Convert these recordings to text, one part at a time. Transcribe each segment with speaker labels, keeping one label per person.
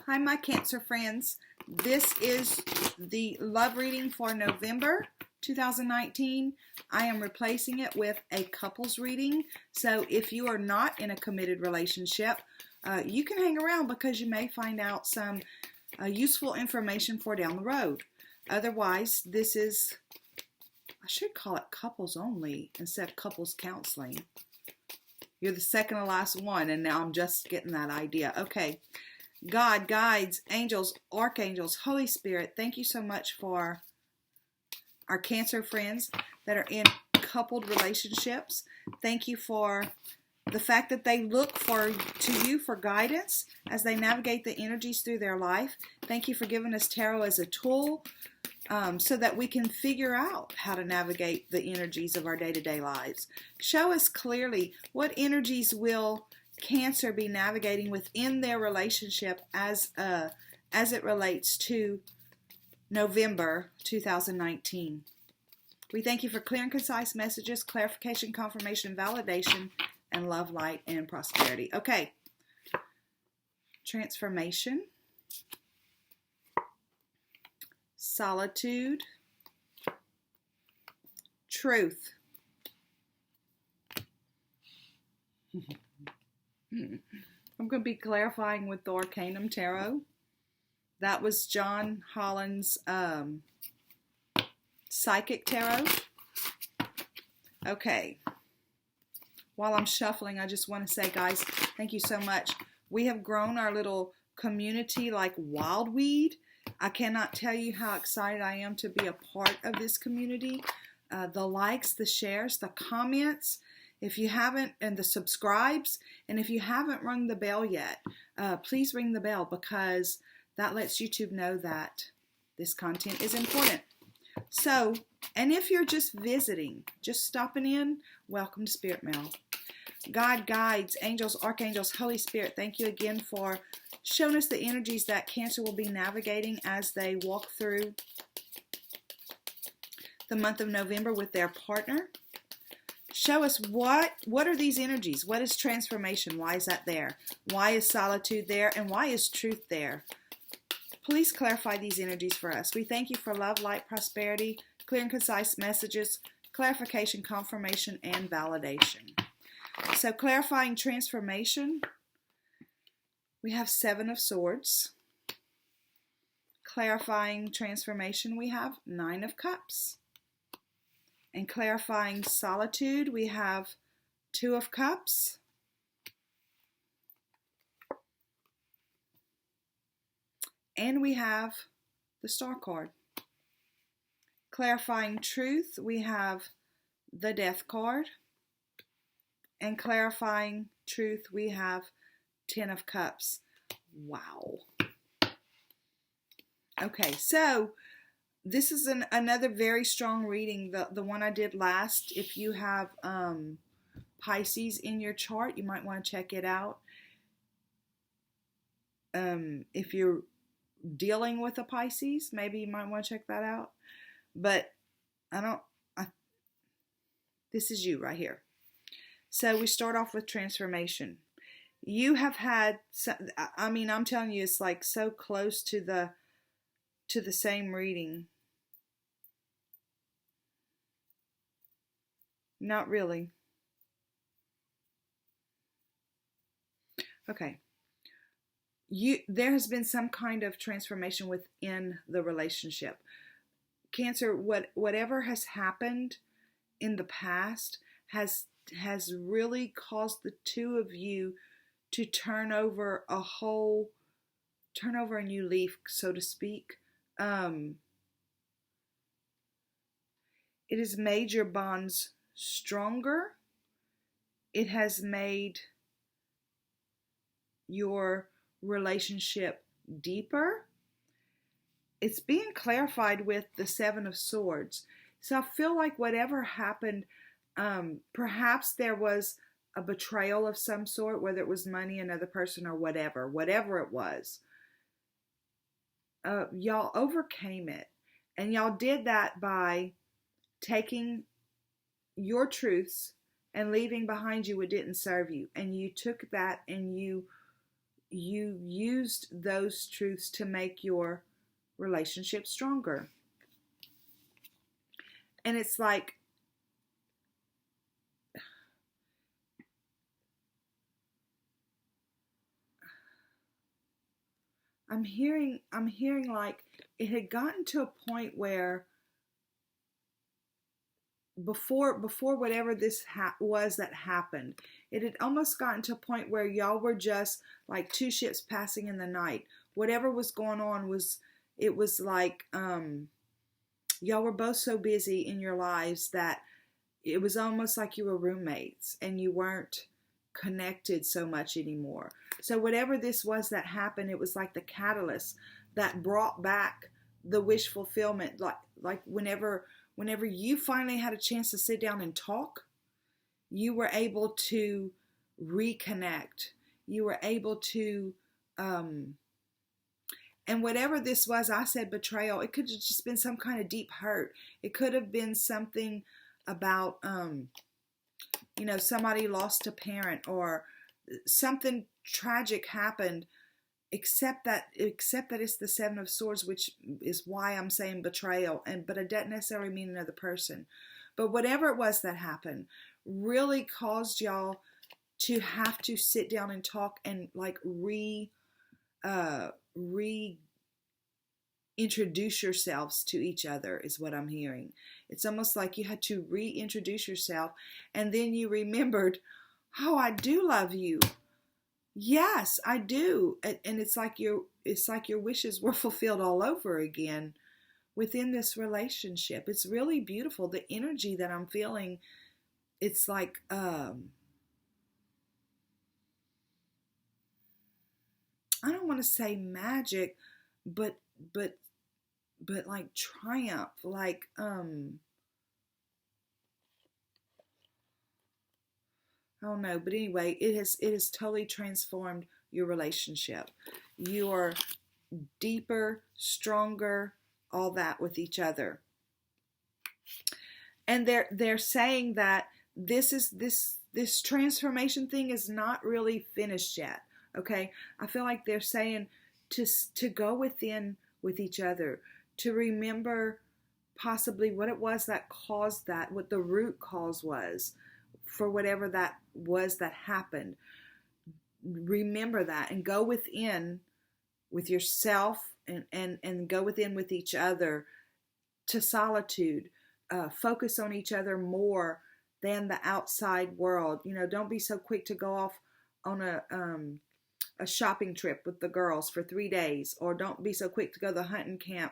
Speaker 1: Hi, my Cancer friends. This is the love reading for November 2019. I am replacing it with a couples reading. So if you are not in a committed relationship, you can hang around because you may find out some useful information for down the road. Otherwise, this is, I should call it couples only instead of couples counseling. You're the second to last one, and now I'm just getting that idea. Okay. God, guides, angels, archangels, Holy Spirit, thank you so much for our Cancer friends that are in coupled relationships. Thank you for the fact that they look to you for guidance as they navigate the energies through their life. Thank you for giving us tarot as a tool so that we can figure out how to navigate the energies of our day-to-day lives. Show us clearly what energies will Cancer be navigating within their relationship as it relates to November 2019. We thank you for clear and concise messages, clarification, confirmation, validation, and love, light, and prosperity. Okay. Transformation. Solitude. Truth. I'm going to be clarifying with the Arcanum Tarot. That was John Holland's Psychic Tarot. Okay. While I'm shuffling, I just want to say, guys, thank you so much. We have grown our little community like wildweed. I cannot tell you how excited I am to be a part of this community. The likes, the shares, the comments, if you haven't, and the subscribes, and if you haven't rung the bell yet, please ring the bell because that lets YouTube know that this content is important. So, and if you're just visiting, just stopping in, welcome to Spirit Mail. God, guides, angels, archangels, Holy Spirit, thank you again for showing us the energies that Cancer will be navigating as they walk through the month of November with their partner. Show us what are these energies? What is transformation? Why is that there? Why is solitude there? And why is truth there? Please clarify these energies for us. We thank you for love, light, prosperity, clear and concise messages, clarification, confirmation, and validation. So clarifying transformation, we have 7 of Swords. Clarifying transformation, we have 9 of Cups. And clarifying solitude, we have 2 of Cups. And we have the Star card. Clarifying truth, we have the Death card. And clarifying truth, we have 10 of Cups. Wow. Okay, so this is another very strong reading, the one I did last. If you have Pisces in your chart, you might want to check it out. If you're dealing with a Pisces, maybe you might want to check that out. But this is you right here. So we start off with transformation. You have had, I'm telling you, it's like so close to the same reading. Not really. Okay. There has been some kind of transformation within the relationship. Cancer, whatever has happened in the past has really caused the two of you to turn over a new leaf, so to speak. It has made your bonds stronger. It has made your relationship deeper. It's being clarified with the 7 of Swords. So I feel like whatever happened, perhaps there was a betrayal of some sort, whether it was money, another person, or whatever it was. Y'all overcame it. And y'all did that by taking your truths and leaving behind you what didn't serve you. And you took that and you you used those truths to make your relationship stronger. And it's like, I'm hearing like it had gotten to a point where before whatever this was that happened, it had almost gotten to a point where y'all were just like two ships passing in the night. Whatever was going on was, it was like y'all were both so busy in your lives that it was almost like you were roommates and you weren't connected so much anymore. So whatever this was that happened, it was like the catalyst that brought back the wish fulfillment. Like whenever you finally had a chance to sit down and talk, you were able to reconnect. You were able to and whatever this was, I said betrayal. It could have just been some kind of deep hurt. It could have been something about somebody lost a parent or something tragic happened, except that it's the Seven of Swords, which is why I'm saying betrayal, but it doesn't necessarily mean another person. But whatever it was that happened really caused y'all to have to sit down and talk and like reintroduce yourselves to each other, is what I'm hearing. It's almost like you had to reintroduce yourself, and then you remembered, oh, I do love you. Yes, I do. And it's like your wishes were fulfilled all over again within this relationship. It's really beautiful. The energy that I'm feeling, it's like I don't want to say magic, but like triumph, like I don't know, but anyway, it has totally transformed your relationship. You are deeper, stronger, all that with each other. And they're saying that this transformation thing is not really finished yet. Okay? I feel like they're saying to go within with each other, to remember possibly what it was that caused that, what the root cause was for whatever that was that happened. Remember that and go within with yourself and go within with each other to solitude. Focus on each other more than the outside world. Don't be so quick to go off on a shopping trip with the girls for 3 days, or don't be so quick to go to the hunting camp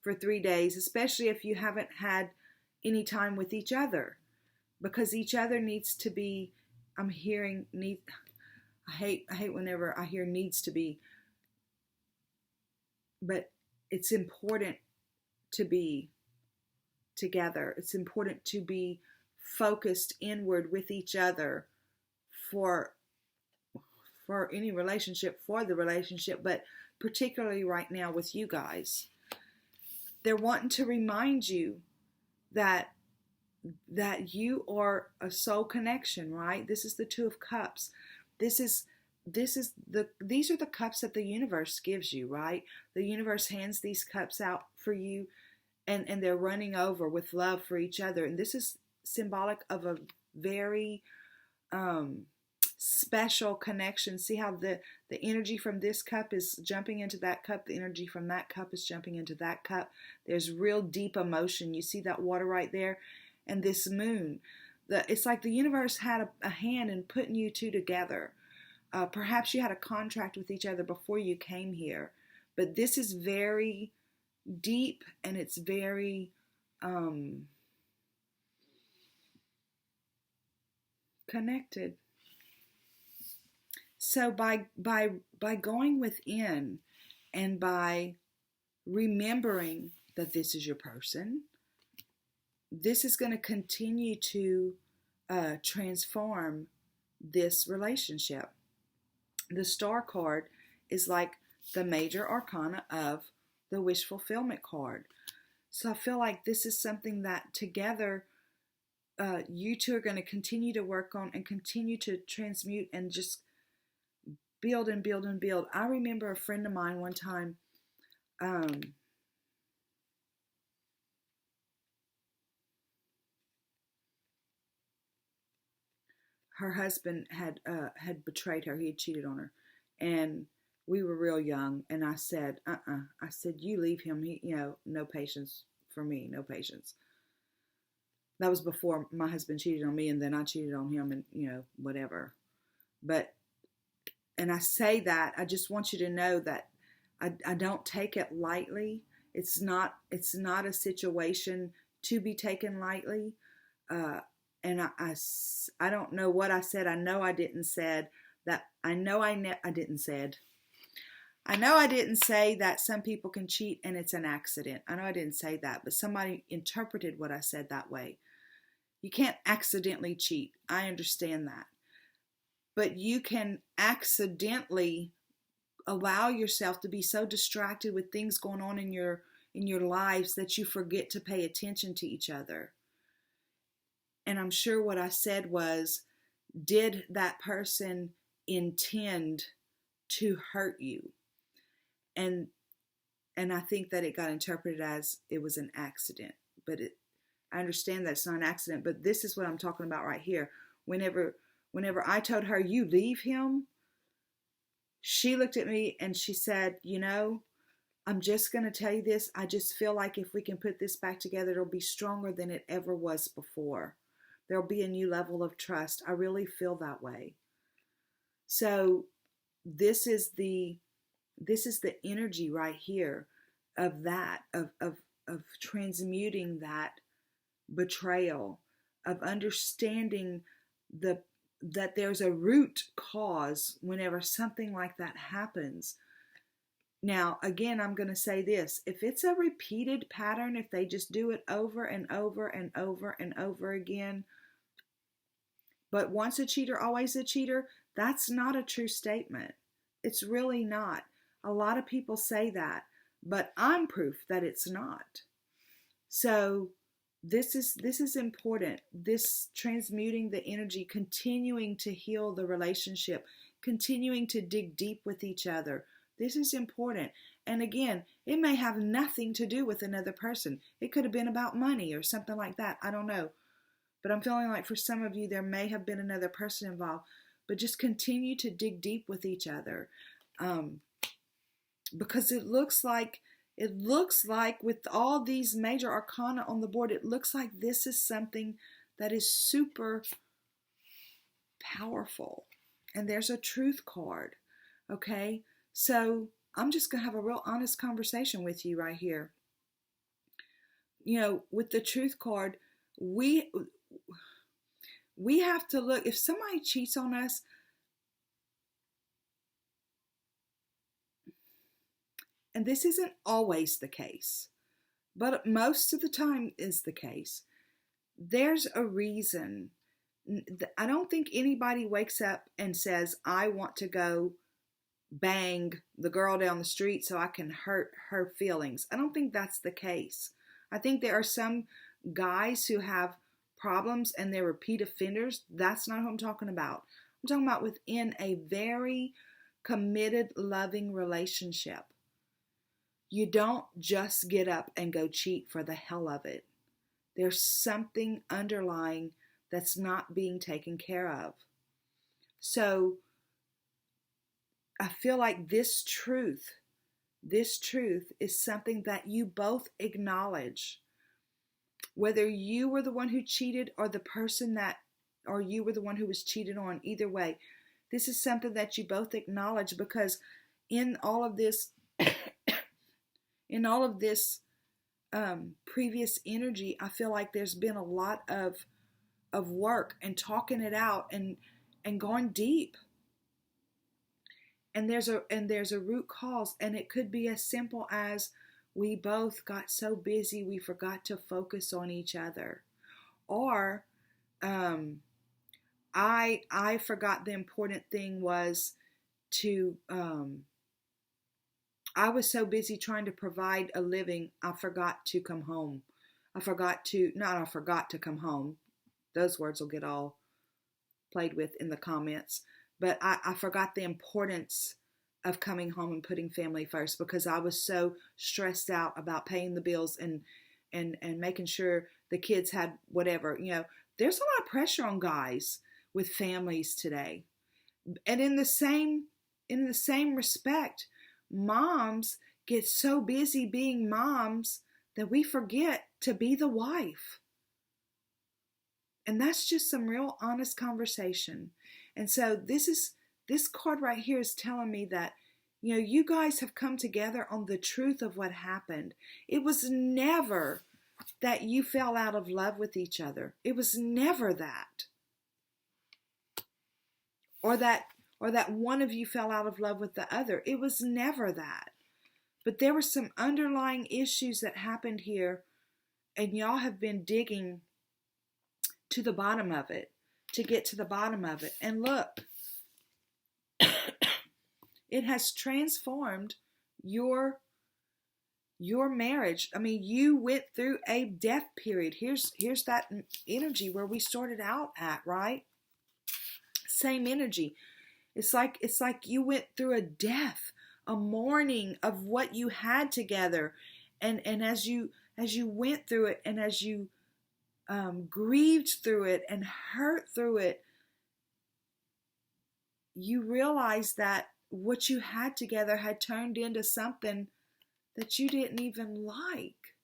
Speaker 1: for 3 days, especially if you haven't had any time with each other, because each other needs to be, I'm hearing need. I hate whenever I hear needs to be, but it's important to be together. It's important to be focused inward with each other for any relationship, for the relationship, but particularly right now with you guys. They're wanting to remind you that you are a soul connection, right? This is the Two of Cups. These are the cups that the universe gives you, right? The universe hands these cups out for you, and they're running over with love for each other. And this is symbolic of a very special connection. See how the energy from this cup is jumping into that cup, the energy from that cup is jumping into that cup. There's real deep emotion. You see that water right there? And this moon, it's like the universe had a hand in putting you two together. Perhaps you had a contract with each other before you came here, but this is very deep, and it's very connected. So by going within and by remembering that this is your person, this is going to continue to transform this relationship. The Star card is like the major arcana of the wish fulfillment card. So I feel like this is something that together you two are going to continue to work on and continue to transmute and just build and build and build. I remember a friend of mine one time, her husband had betrayed her. He had cheated on her, and we were real young. And I said, I said, you leave him. He, no patience for me, no patience. That was before my husband cheated on me, and then I cheated on him, and whatever. But, and I say that, I just want you to know that I don't take it lightly. It's not a situation to be taken lightly. And I don't know what I said. I know I didn't said that. I know I didn't said. I know I didn't say that some people can cheat and it's an accident. I know I didn't say that, but somebody interpreted what I said that way. You can't accidentally cheat. I understand that. But you can accidentally allow yourself to be so distracted with things going on in your lives that you forget to pay attention to each other. And I'm sure what I said was, did that person intend to hurt you? And I think that it got interpreted as it was an accident. But I understand that it's not an accident. But this is what I'm talking about right here. Whenever I told her, you leave him, she looked at me and she said, I'm just going to tell you this. I just feel like if we can put this back together, it'll be stronger than it ever was before. There'll be a new level of trust. I really feel that way. So this is the energy right here of that, of transmuting that betrayal, of understanding that there's a root cause whenever something like that happens. Now, again, I'm going to say this. If it's a repeated pattern, if they just do it over and over and over and over again, but once a cheater, always a cheater, that's not a true statement. It's really not. A lot of people say that, but I'm proof that it's not. So this is important. This transmuting the energy, continuing to heal the relationship, continuing to dig deep with each other. This is important. And again, it may have nothing to do with another person. It could have been about money or something like that. I don't know. But I'm feeling like for some of you, there may have been another person involved. But just continue to dig deep with each other. Because it looks like with all these major arcana on the board, it looks like this is something that is super powerful. And there's a truth card. Okay? So I'm just going to have a real honest conversation with you right here. With the truth card, we have to look. If somebody cheats on us, and this isn't always the case, but most of the time is the case, there's a reason. I don't think anybody wakes up and says, I want to go bang the girl down the street so I can hurt her feelings. I don't think that's the case. I think there are some guys who have problems and they're repeat offenders. That's not what I'm talking about. I'm talking about within a very committed, loving relationship. You don't just get up and go cheat for the hell of it. There's something underlying that's not being taken care of. So I feel like this truth is something that you both acknowledge. Whether you were the one who cheated or or you were the one who was cheated on, either way, this is something that you both acknowledge, because in all of this, previous energy, I feel like there's been a lot of work and talking it out and going deep. And there's a root cause, and it could be as simple as we both got so busy we forgot to focus on each other, or I forgot the important thing was to I was so busy trying to provide a living, I forgot to come home. I forgot to come home. Those words will get all played with in the comments. But I forgot the importance of coming home and putting family first because I was so stressed out about paying the bills and making sure the kids had whatever. There's a lot of pressure on guys with families today. And in the same respect, moms get so busy being moms that we forget to be the wife. And that's just some real honest conversation. And so this card right here is telling me that, you guys have come together on the truth of what happened. It was never that you fell out of love with each other. It was never that. Or that one of you fell out of love with the other. It was never that. But there were some underlying issues that happened here, and y'all have been digging to the bottom of it, to get to the bottom of it. And look, it has transformed your marriage. I mean, you went through a death period. Here's that energy where we started out at, right? Same energy. It's like you went through a death, a mourning of what you had together, and as you went through it, and as you grieved through it and hurt through it, you realized that what you had together had turned into something that you didn't even like.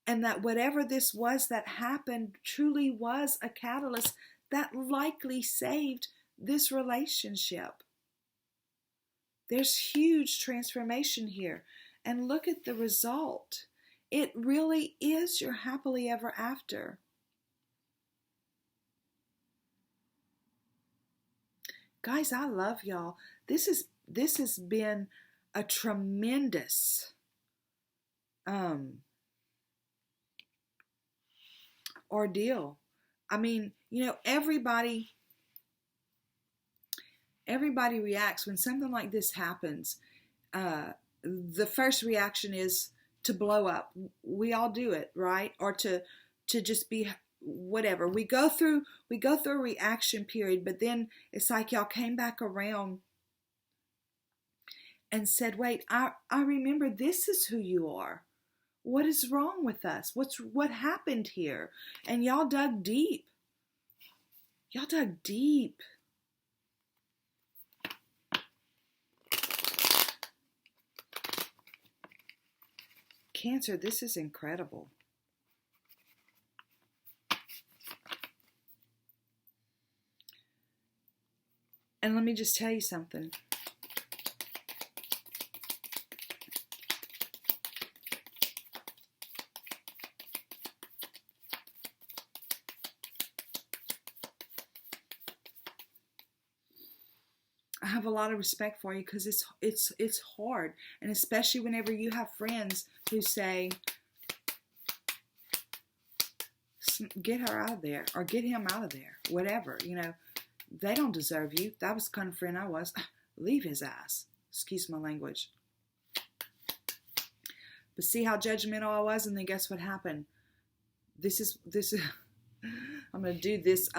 Speaker 1: And that whatever this was that happened truly was a catalyst that likely saved this relationship. There's huge transformation here. And look at the result. It really is your happily ever after. Guys, I love y'all. This has been a tremendous ordeal. I mean, everybody reacts when something like this happens. The first reaction is to blow up. We all do it, right? Or to just be whatever. We go through a reaction period, but then it's like y'all came back around and said, wait, I remember this is who you are. What is wrong with us? What happened here? And y'all dug deep. Y'all dug deep. Cancer, this is incredible. And let me just tell you something. I have a lot of respect for you because it's hard, and especially whenever you have friends who say, "Get her out of there," or "Get him out of there," whatever. They don't deserve you. That was the kind of friend I was. Leave his ass. Excuse my language. But see how judgmental I was, and then guess what happened? This is. I'm gonna do this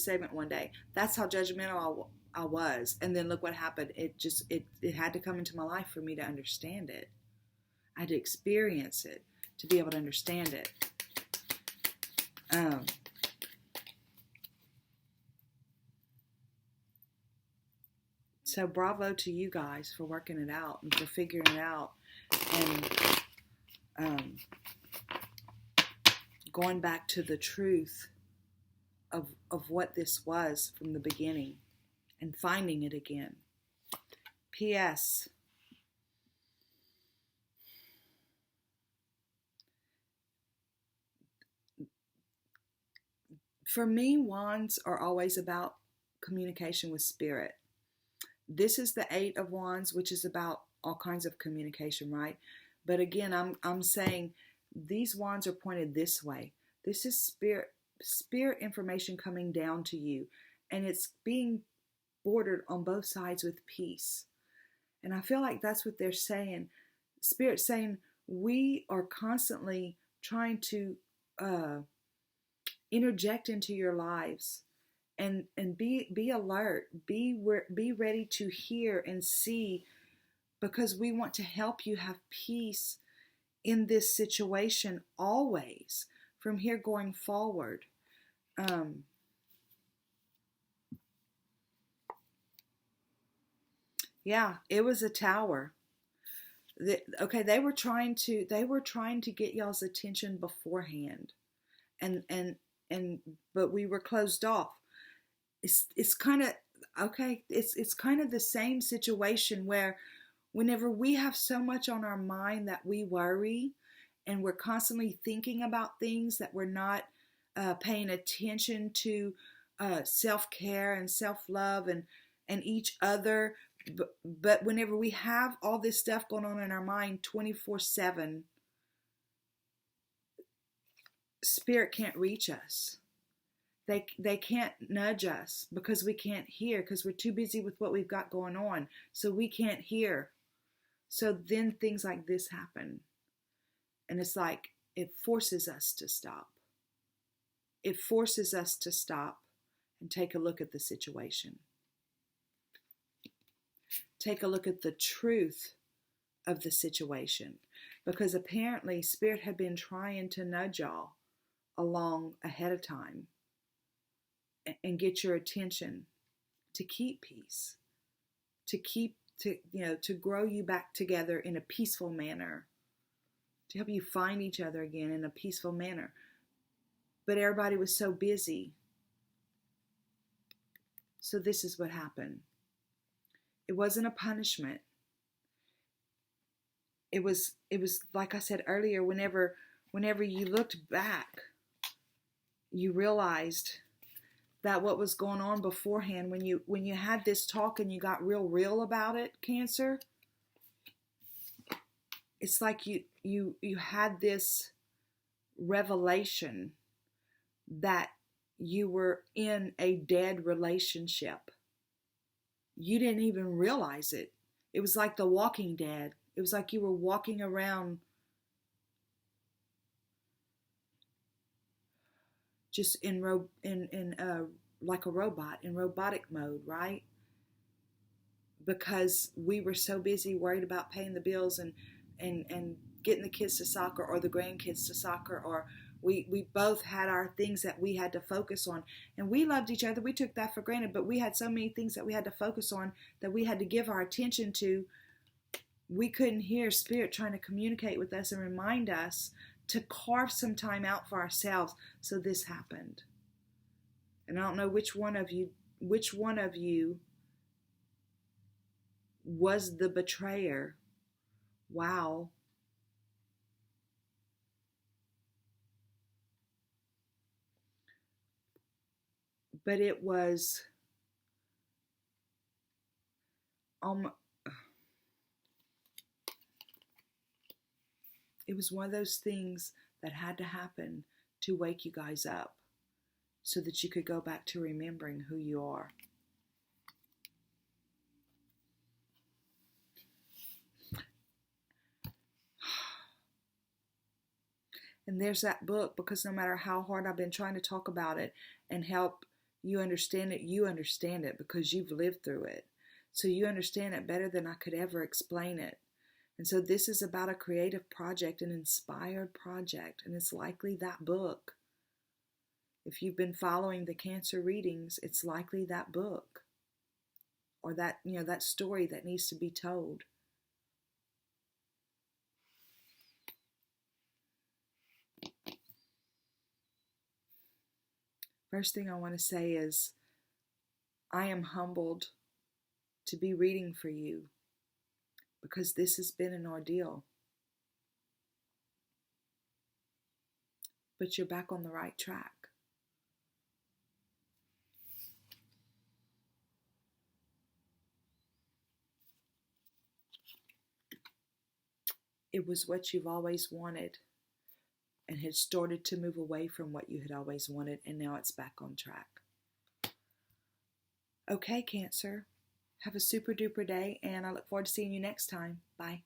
Speaker 1: segment one day. That's how judgmental I was, and then look what happened. It had to come into my life for me to understand it. I had to experience it to be able to understand it. So bravo to you guys for working it out and for figuring it out, and going back to the truth of what this was from the beginning and finding it again. P.S. For me, wands are always about communication with spirit. This is the 8 of Wands, which is about all kinds of communication, right? But again, I'm saying these wands are pointed this way. This is spirit information coming down to you, and it's being bordered on both sides with peace. And I feel like that's what they're saying. Spirit's saying we are constantly trying to interject into your lives and be alert, be ready to hear and see, because we want to help you have peace in this situation always from here going forward. Yeah, it was a tower. Okay, they were trying to get y'all's attention beforehand, and but we were closed off. It's kind of okay. It's kind of the same situation where whenever we have so much on our mind that we worry, and we're constantly thinking about things that we're not paying attention to, self-care and self-love and each other. But whenever we have all this stuff going on in our mind 24/7, spirit can't reach us. They can't nudge us because we can't hear, because we're too busy with what we've got going on. So we can't hear. So then things like this happen. And it's like it forces us to stop. It forces us to stop and take a look at the situation. Take a look at the truth of the situation. Because apparently Spirit had been trying to nudge y'all along ahead of time and get your attention to keep peace, to grow you back together in a peaceful manner, to help you find each other again in a peaceful manner. But everybody was so busy. So this is what happened. It wasn't a punishment. It was like I said earlier, whenever you looked back, you realized that what was going on beforehand, when you had this talk and you got real about it, Cancer, it's like you had this revelation that you were in a dead relationship. You didn't even realize it. It was like The Walking Dead. It was like you were walking around just like a robot, in robotic mode, right? Because we were so busy worried about paying the bills and getting the kids to soccer, or the grandkids to soccer, or we both had our things that we had to focus on, and we loved each other. We took that for granted, but we had so many things that we had to focus on, that we had to give our attention to. We couldn't hear Spirit trying to communicate with us and remind us to carve some time out for ourselves. So this happened. And I don't know which one of you was the betrayer. Wow. But it was it was one of those things that had to happen to wake you guys up, so that you could go back to remembering who you are. And there's that book, because no matter how hard I've been trying to talk about it and help you understand it because you've lived through it. So you understand it better than I could ever explain it. And so this is about a creative project, an inspired project, and it's likely that book. If you've been following the Cancer readings, it's likely that book, or that, that story that needs to be told. First thing I want to say is, I am humbled to be reading for you, because this has been an ordeal. But you're back on the right track. It was what you've always wanted, and had started to move away from what you had always wanted, and now it's back on track. Okay, Cancer. Have a super duper day, and I look forward to seeing you next time. Bye.